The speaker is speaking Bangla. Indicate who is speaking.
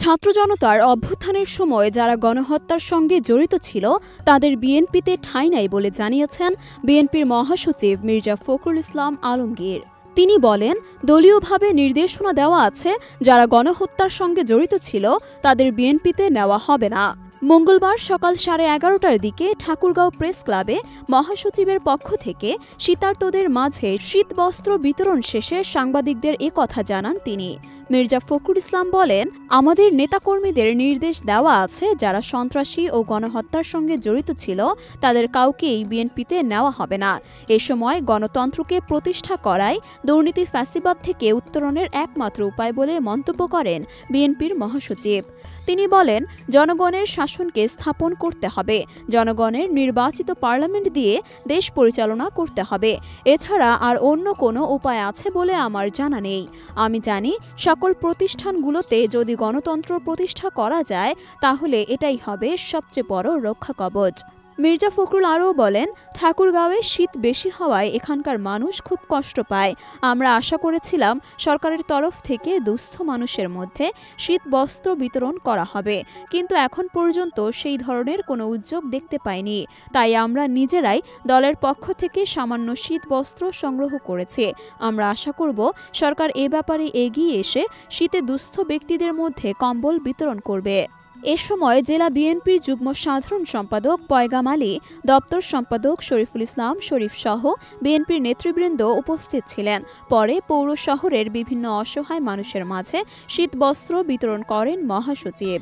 Speaker 1: ছাত্র জনতার অভ্যুত্থানের সময় যারা গণহত্যার সঙ্গে জড়িত ছিল তাদের বিএনপিতে ঠাঁই নাই বলে জানিয়েছেন বিএনপির মহাসচিব মির্জা ফখরুল ইসলাম আলমগীর। তিনি বলেন, দলীয়ভাবে নির্দেশনা দেওয়া আছে, যারা গণহত্যার সঙ্গে জড়িত ছিল তাদের বিএনপিতে নেওয়া হবে না। মঙ্গলবার সকাল 11:30টার দিকে ঠাকুরগাঁও প্রেস ক্লাবে মহাসচিবের পক্ষ থেকে শীতার্তদের মাঝে শীতবস্ত্র বিতরণ শেষে সাংবাদিকদের কথা জানান তিনি। মির্জা ফখরুল ইসলাম বলেন, আমাদের নেতাকর্মীদের নির্দেশ দেওয়া আছে, যারা সন্ত্রাসী ও গণহত্যার সঙ্গে জড়িত ছিল তাদের কাউকেই বিএনপিতে নেওয়া হবে না। এ সময় গণতন্ত্রকে প্রতিষ্ঠা করাই দুর্নীতি ফ্যাসিবাদ থেকে উত্তরণের একমাত্র উপায় বলে মন্তব্য করেন বিএনপির মহাসচিব। তিনি বলেন, জনগণের শাসনকে স্থাপন করতে হবে, জনগণের নির্বাচিত পার্লামেন্ট দিয়ে দেশ পরিচালনা করতে হবে। এছাড়া আর অন্য কোনো উপায় আছে বলে আমার জানা নেই। আমি জানি সকল প্রতিষ্ঠানগুলোতে যদি গণতন্ত্র প্রতিষ্ঠা করা যায় তাহলে এটাই হবে সবচেয়ে বড় রক্ষা কবচ। মির্জা ফখরুল আরও বলেন, ঠাকুরগাঁওয়ে শীত বেশি হওয়ায় এখানকার মানুষ খুব কষ্ট পায়। আমরা আশা করেছিলাম সরকারের তরফ থেকে দুস্থ মানুষের মধ্যে শীত বস্ত্র বিতরণ করা হবে, কিন্তু এখন পর্যন্ত সেই ধরনের কোনো উদ্যোগ দেখতে পাইনি। তাই আমরা নিজেরাই দলের পক্ষ থেকে সামান্য শীত বস্ত্র সংগ্রহ করেছি। আমরা আশা করব সরকার এ ব্যাপারে এগিয়ে এসে শীতে দুস্থ ব্যক্তিদের মধ্যে কম্বল বিতরণ করবে। এ সময় জেলা বিএনপির যুগ্ম সাধারণ সম্পাদক পয়গাম আলী, দপ্তর সম্পাদক শরীফুল ইসলাম শরীফ সহ বিএনপির নেতৃবৃন্দ উপস্থিত ছিলেন। পরে পৌর শহরের বিভিন্ন অসহায় মানুষের মাঝে শীতবস্ত্র বিতরণ করেন মহাসচিব।